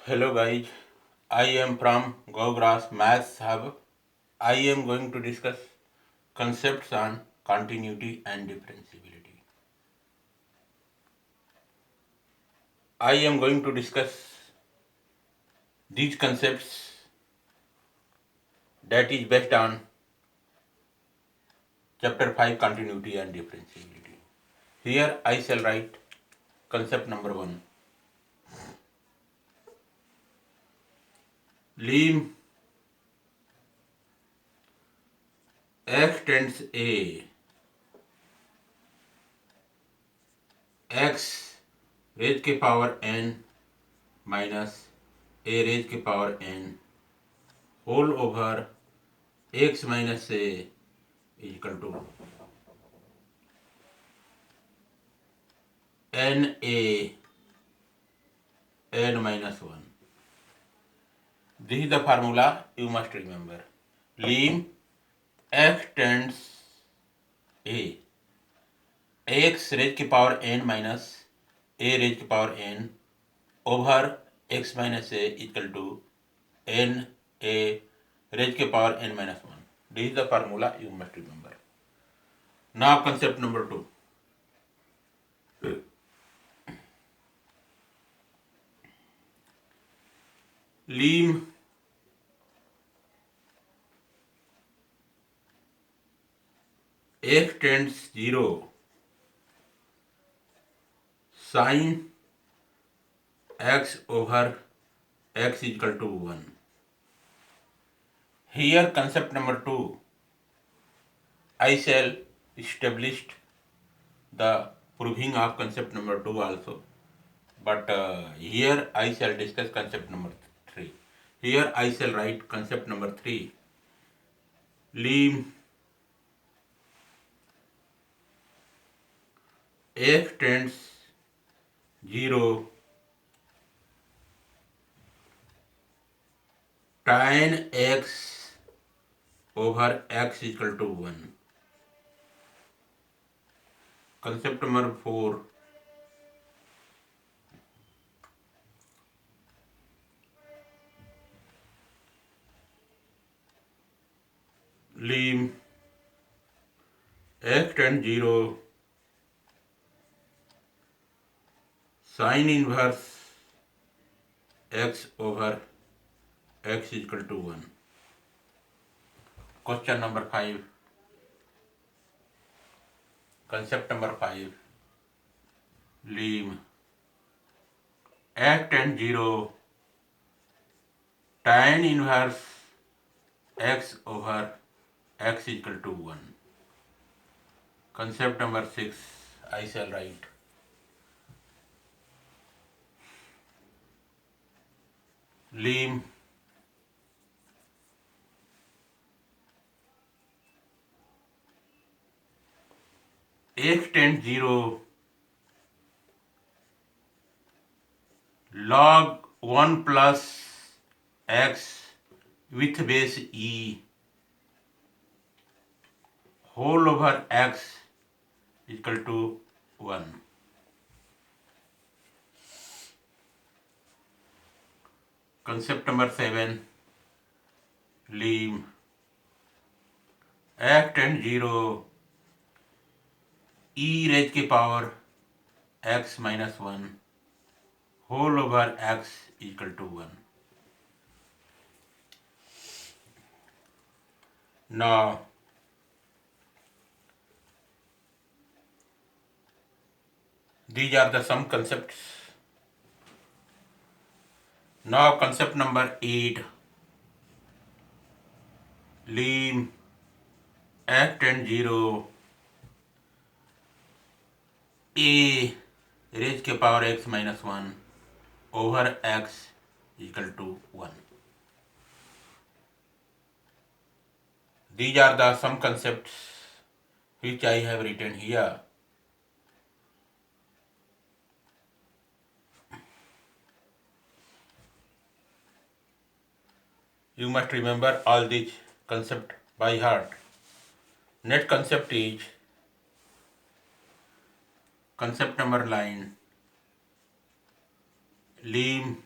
Hello guys, I am from GoGrass Maths Hub. I am going to discuss concepts on continuity and differentiability. I am going to discuss these concepts that is based on chapter 5 continuity and differentiability. Here I shall write concept number 1. Lim x tends a x raised के power n minus a raised के power n whole over x minus a is equal to n a n minus 1. This is the formula you must remember. Lim x tends a x raised to power n minus a raised to power n over x minus a equal to n a raised to power n minus 1. This is the formula you must remember. Now concept number 2. Lim x tends 0 sin x over x is equal to 1. Here concept number 2, I shall establish the proving of concept number 2 also, but here I shall discuss concept number 3. Here I shall write concept number 3. Lim x tends 0 tan x over x is equal to 1. Concept number 4. Lim x tends 0 sin inverse x over x is equal to 1. Question number 5. Concept number 5. Lim x tends 0 tan inverse x over x is equal to 1. Concept number 6, I shall write Lim x tends 0 log 1 plus x with base e whole over x is equal to 1. Concept number 7. Lim x tends 0 e raised to power x minus 1 whole over x is equal to 1. Now these are the some concepts. Now concept number 8. Lim x tends 0 a raised to power x minus 1 over x is equal to 1. These are the some concepts which I have written here. You must remember all these concepts by heart. Next concept is concept number 9. Lim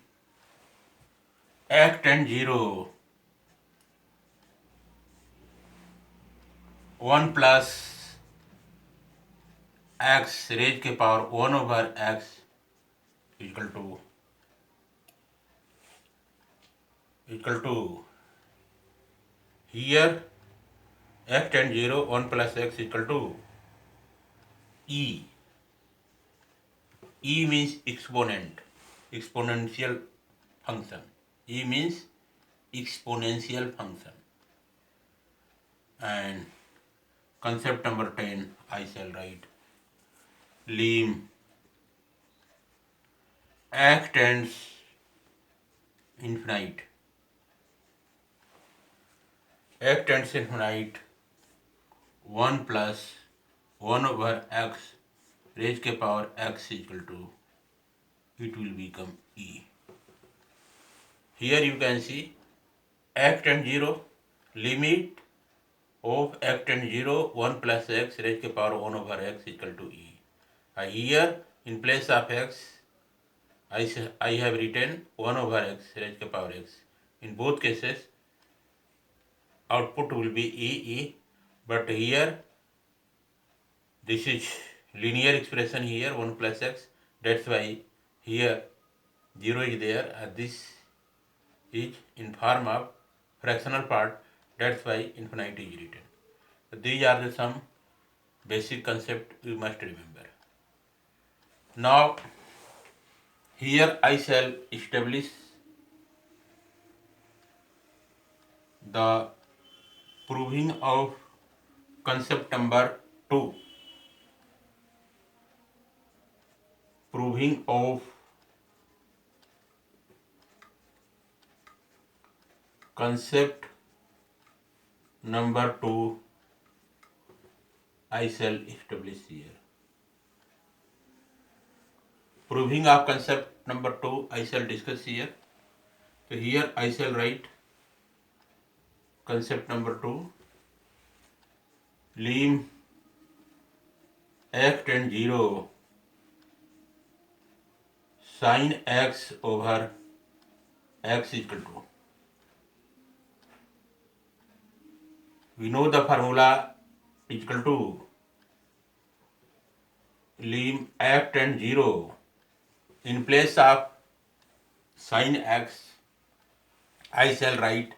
x tends 0 1 plus x raised के power 1 over x equal to here x tends 0 1 plus x equal to e. E means exponent, exponential function. E means exponential function. And concept number 10 I shall write. Lim x tends infinite. X tends infinite 1 plus 1 over x raised के power x equal to, it will become e. Here you can see x tends 0, limit of x tends 0 1 plus x raised के power 1 over x equal to e. Here in place of x I have written 1 over x raised के power x. In both cases output will be e, but here this is linear expression here 1 plus x, that's why here 0 is there and this is in form of fractional part, that's why infinite is written. So these are the some basic concept you must remember. Now here I shall establish the proving of concept number 2. Proving of concept number 2 I shall establish here. Proving of concept number 2 I shall discuss here. So here I shall write concept number 2. Lim x tends 0 sin x over x equal to. We know the formula equal to lim x tends 0. In place of sin x I shall write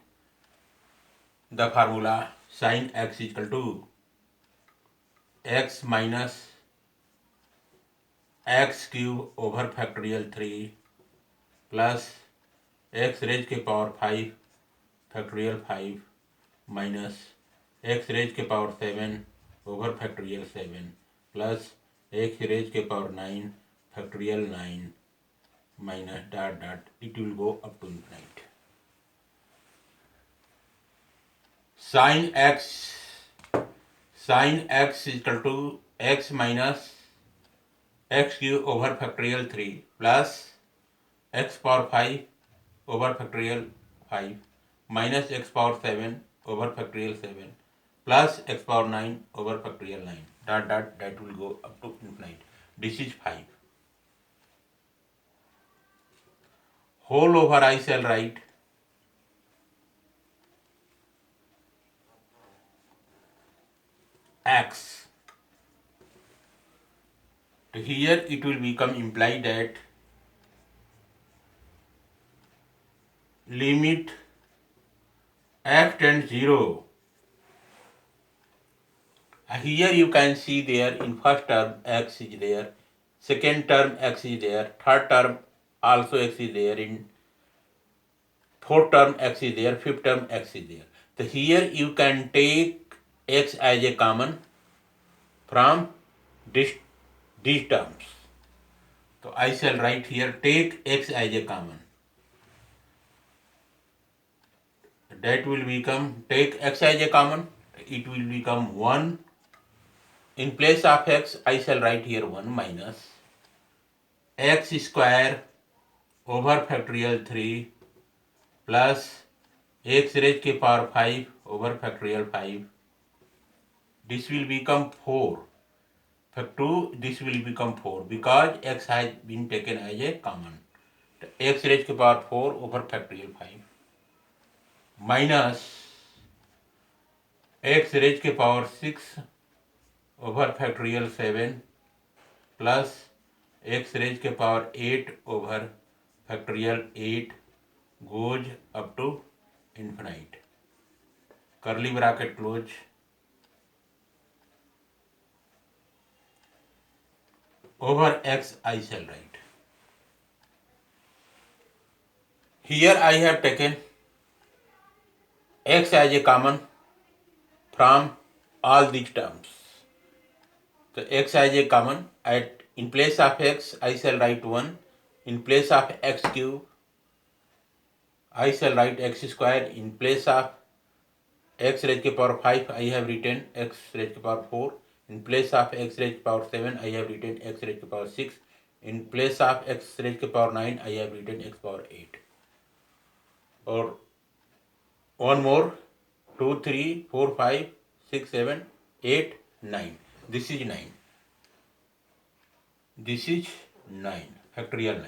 the formula sin x equal to x minus x cube over factorial 3 plus x raised के power 5 factorial 5 minus x raised के power 7 over factorial 7 plus x raised के power 9 factorial 9 minus dot dot, it will go up to infinite. Sin x is equal to x minus x cube over factorial 3 plus x power 5 over factorial 5 minus x power 7 over factorial 7 plus x power 9 over factorial 9 dot dot, that will go up to infinite. This is 5. Whole over I shall write x. So here it will become implied that limit x tends 0. Here you can see there in first term x is there, second term x is there, third term also x is there, in fourth term x is there, fifth term x is there. So here you can take x as a common from these terms. So I shall write here take x as a common. That will become take x as a common, it will become 1. In place of x I shall write here 1 minus x square over factorial 3 plus x raised के power 5 over factorial 5. This will become 4. Factor 2, this will become 4 because x has been taken as a common. x raised to the power 4 over factorial 5 minus x raised to the power 6 over factorial 7 plus x raised to the power 8 over factorial 8 goes up to infinite. Curly bracket close. Over x I shall write. Here I have taken x as a common from all these terms. So x as a common, in place of x I shall write 1, in place of x cube I shall write x square, in place of x raised to the power 5 I have written x raised to the power 4, in place of x raised to the power 7 I have written x raised to the power 6, in place of x raised to the power 9 I have written x power 8. Or one more, 2, 3, 4, 5, 6, 7, 8, 9. This is 9. This is 9, factorial 9.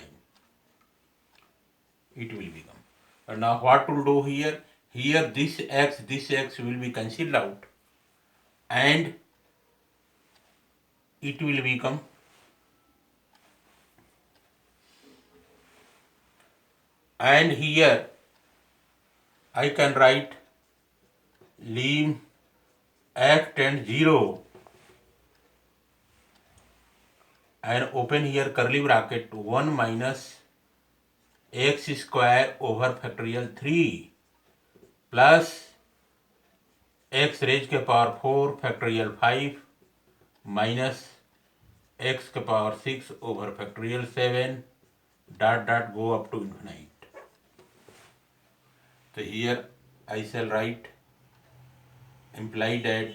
It will become. And now what to do here? Here this x will be cancelled out and it will become and here I can write lim x tends 0 and open here curly bracket 1 minus x square over factorial 3 plus x raised to the power 4 factorial 5 minus x to the power 6 over factorial 7 dot go up to infinite. So here I shall write imply that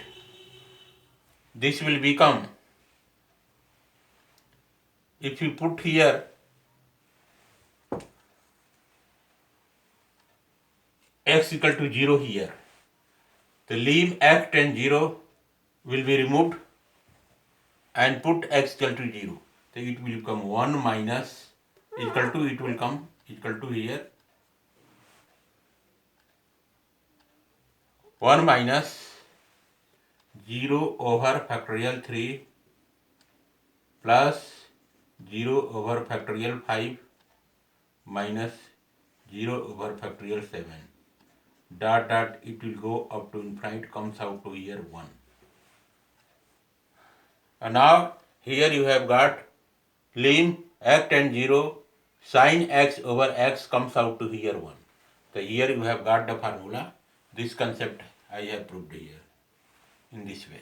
this will become, if you put here x equal to 0 here, the lim x tends 0 will be removed and put x equal to 0. So it will become 1 minus equal to, it will come equal to here 1 minus 0 over factorial 3 plus 0 over factorial 5 minus 0 over factorial 7 dot it will go up to infinite, comes out to here 1. And now here you have got lim x tends 0 sin x over x comes out to here 1. So here you have got the formula. This concept I have proved here in this way.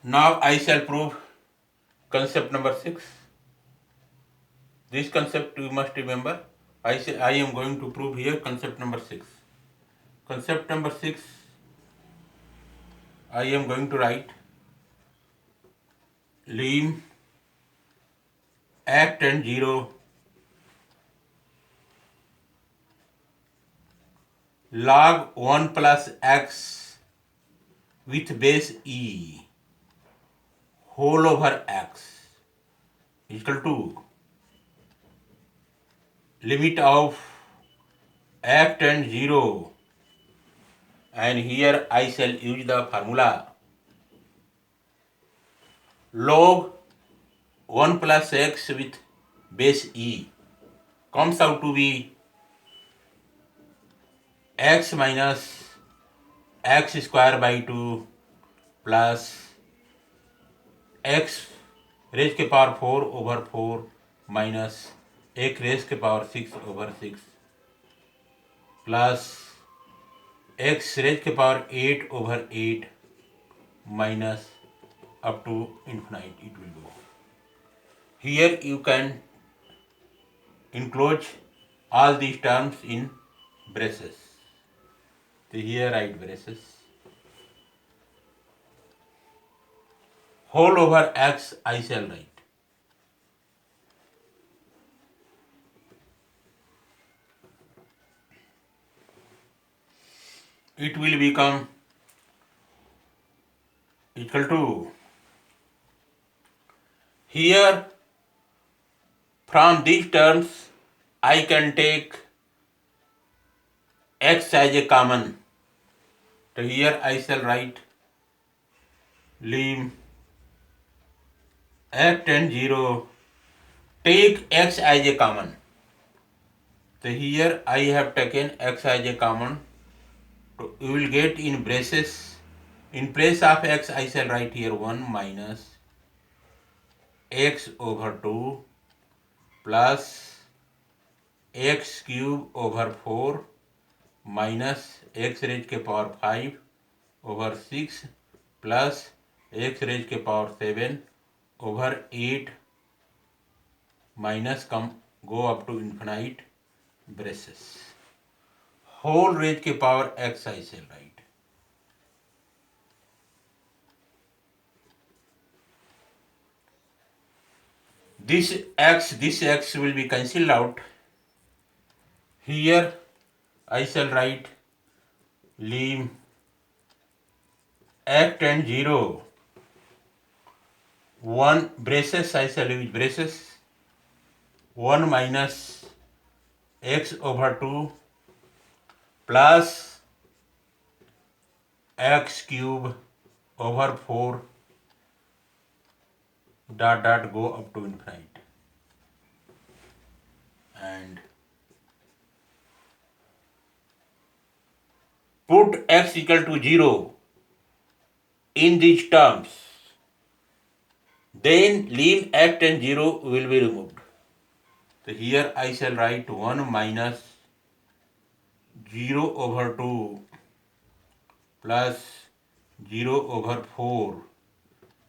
Now I shall prove concept number 6. This concept you must remember. I am going to prove here concept number 6. Concept number 6, I am going to write lim x tends 0 log 1 plus x with base e whole over x is equal to limit of x tends 0, and here I shall use the formula log 1 plus x with base e comes out to be x minus x square by 2 plus x raised to the power 4 over 4 minus x raised to the power 6 over 6 plus x raised to the power 8 over 8 minus up to infinite it will go. Here you can enclose all these terms in braces. So here write braces. Whole over x I shall write. It will become equal to, here From these terms, I can take x as a common. So here I shall write lim x tend 0, take x as a common. So here I have taken x as a common. So you will get in braces, in place of x I shall write here 1 minus x over 2 plus x cube over 4 minus x raised to power 5 over 6 plus x raised to power 7 over 8 minus go up to infinite braces. Whole raised to power x I shall write. This x will be cancelled out. Here I shall write lim x tend 0, 1 braces I shall use braces, 1 minus x over 2 plus x cube over 4 dot dot go up to infinite, and put x equal to 0 in these terms, then lim x and 0 will be removed. So here I shall write 1 minus 0 over 2 plus 0 over 4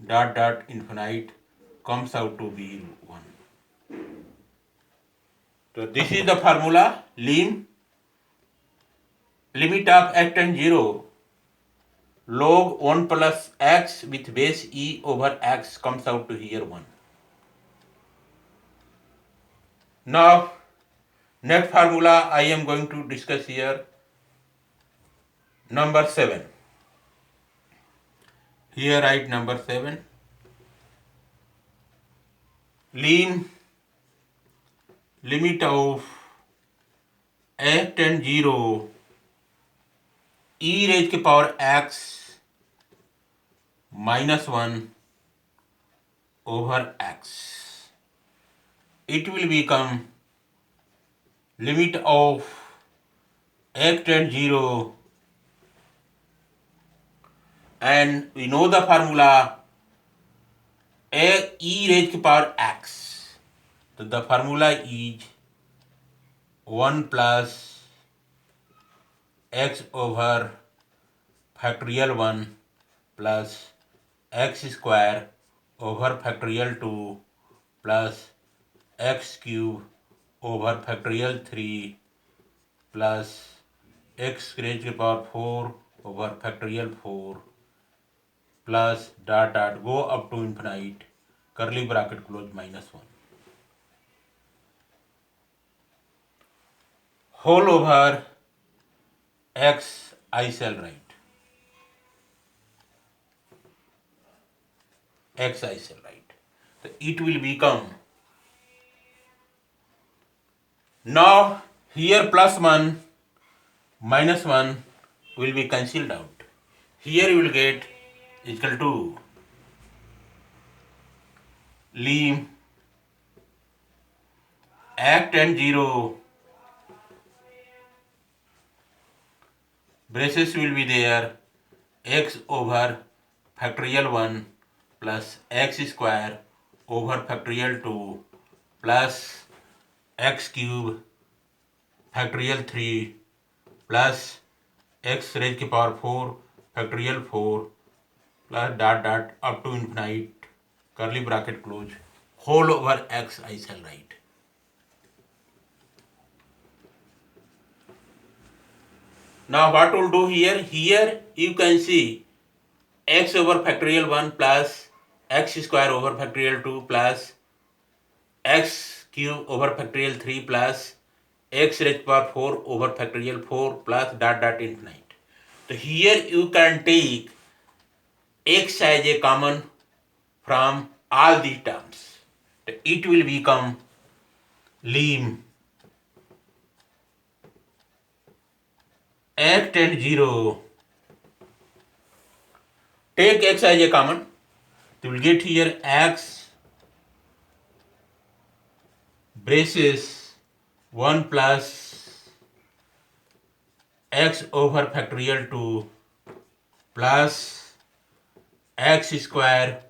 dot dot infinite comes out to be 1. So this is the formula. Limit of x tend 0 log 1 plus x with base e over x comes out to here 1. Now next formula I am going to discuss here, number 7. Here write number 7. Limit of x tend 0 e raised to power x minus 1 over x. It will become limit of x tend 0, and we know the formula e raised to power x. So the formula is 1 plus x over factorial 1 plus x square over factorial 2 plus x cube over factorial 3 plus x raised to the power 4 over factorial 4 plus dot dot go up to infinite, curly bracket close, minus 1. Whole over x I shall write. X I shall write. So it will become, now here plus 1 minus 1 will be cancelled out. Here you will get equal to lim x tend 0, braces will be there, x over factorial 1 plus x square over factorial 2 plus x cube factorial 3 plus x raised to the power 4 factorial 4 plus dot dot up to infinite, curly bracket close, whole over x I shall write. Now what we'll do here? Here you can see x over factorial 1 plus x square over factorial 2 plus x cube over factorial 3 plus x raised to the power 4 over factorial 4 plus dot dot infinite. So here you can take x as a common from all these terms. So it will become lim x tend 0, take x as a common, you will get here x braces 1 plus x over factorial 2 plus x square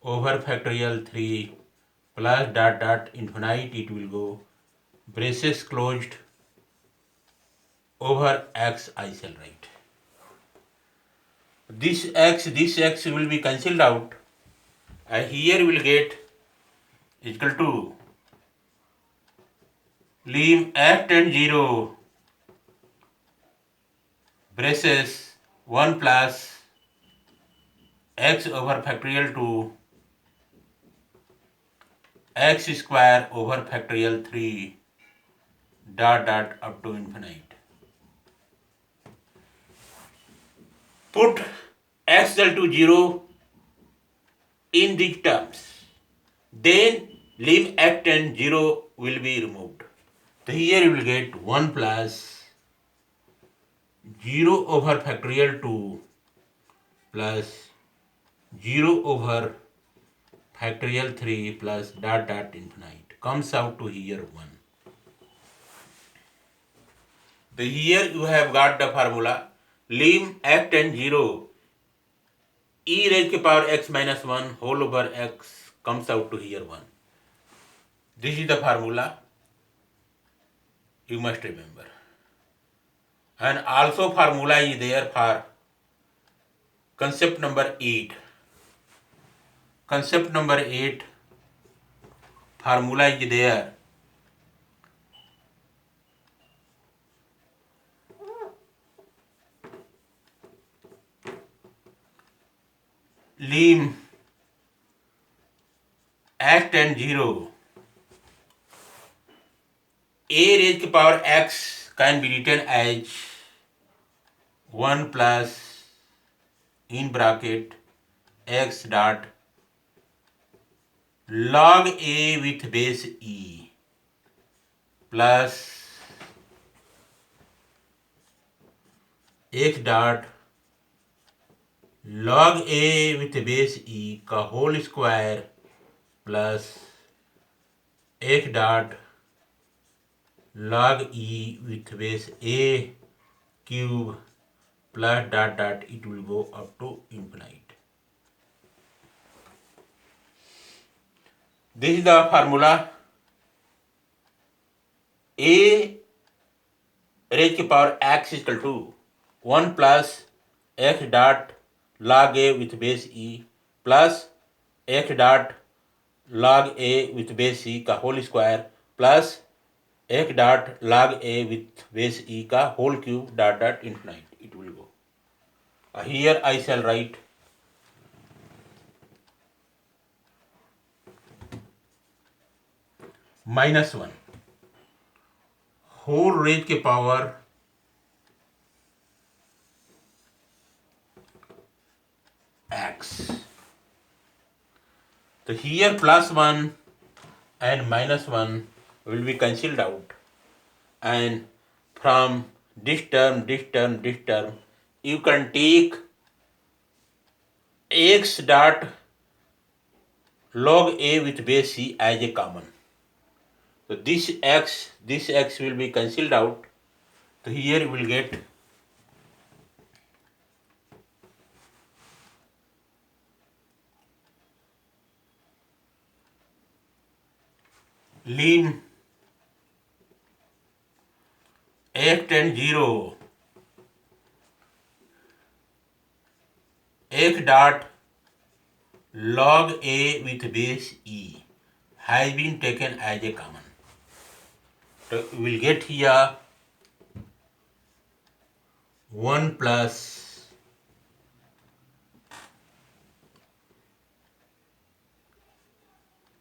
over factorial 3 plus dot dot infinite it will go, braces closed, over x I shall write. This x will be cancelled out, and here we will get equal to leave x tend 0 braces 1 plus x over factorial 2 x square over factorial 3 dot dot up to infinite. Put x equal to 0 in these terms. Then leave x tend 0 will be removed. So here you will get 1 plus 0 over factorial 2 plus 0 over factorial 3 plus dot dot infinite comes out to here 1. So here you have got the formula lim x tend 0 e raised to power x minus 1 whole over x comes out to here 1. This is the formula you must remember. And also formula is there for concept number 8. Concept number 8 formula is there. Lim x tend 0 a raised to power x can be written as 1 plus in bracket x dot log a with base e plus x dot log a with base e का whole square plus x dot log e with base a cube plus dot dot it will go up to infinite. This is the formula a raised to power x is equal to 1 plus x dot log a with base e plus x dot log a with base e का whole square plus x dot log a with base e का whole cube dot dot infinite it will go. Here I shall write minus 1 whole raised के power x. So here plus 1 and minus 1 will be cancelled out, and from this term you can take x dot log a with base c as a common. So this x will be cancelled out. So here you will get lim x tend 0 x dot log a with base e has been taken as a common. So we will get here 1 plus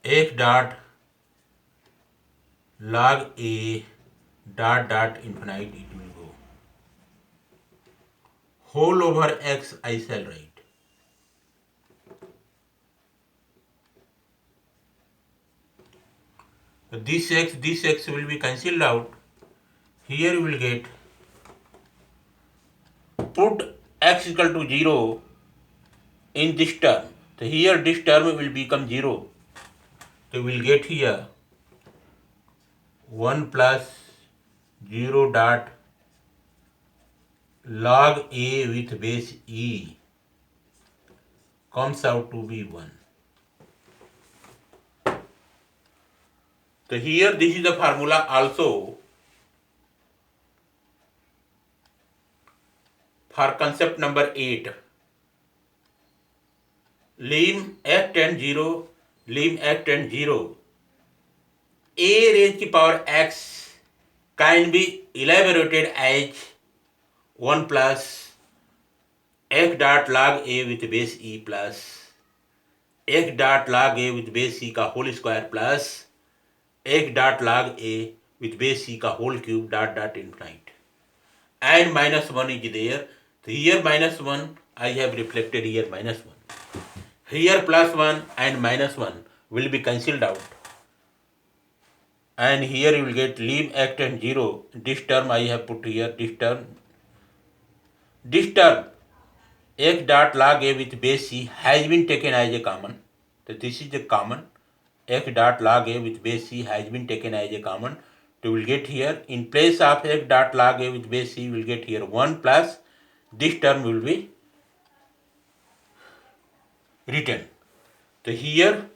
x dot log a dot dot infinite it will go. Whole over x I shall write. So this x will be cancelled out. Here you will get, put x equal to 0 in this term. So here this term will become 0. So we will get here 1 plus 0 dot log a with base e comes out to be 1. So here this is the formula also for concept number 8. Lim x tend 0, lim x tend 0. A raised to power x can be elaborated as 1 plus x dot log a with base e plus x dot log a with base c का whole square plus x dot log a with base c का whole cube dot infinite. And minus 1 is there. So here minus 1 I have reflected here minus 1. Here plus 1 and minus 1 will be cancelled out. And here you will get lim x tend 0. This term I have put here, this term x dot log a with base c has been taken as a common. So this is the common. X dot log a with base c has been taken as a common. So we will get here, in place of x dot log a with base c, we will get here 1 plus this term will be written. So here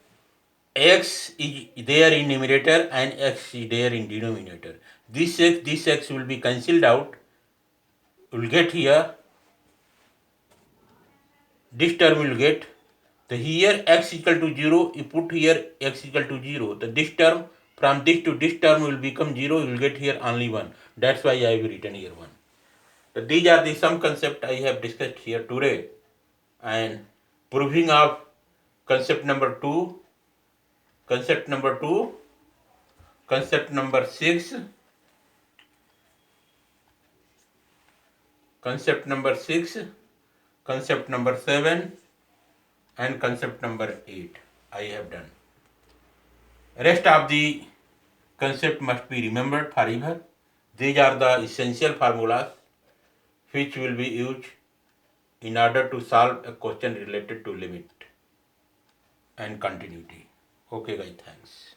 x is there in numerator and x is there in denominator. This x will be cancelled out. We will get here, this term will get. So here x equal to 0, you put here x equal to 0. So this term, from this to this term will become 0, you will get here only 1. That's why I have written here 1. So these are the some concept I have discussed here today. And proving of concept number 2, concept number 2, concept number 6, concept number 6, concept number 7, and concept number 8 I have done. Rest of the concept must be remembered forever. These are the essential formulas which will be used in order to solve a question related to limit and continuity. Okay guys, thanks.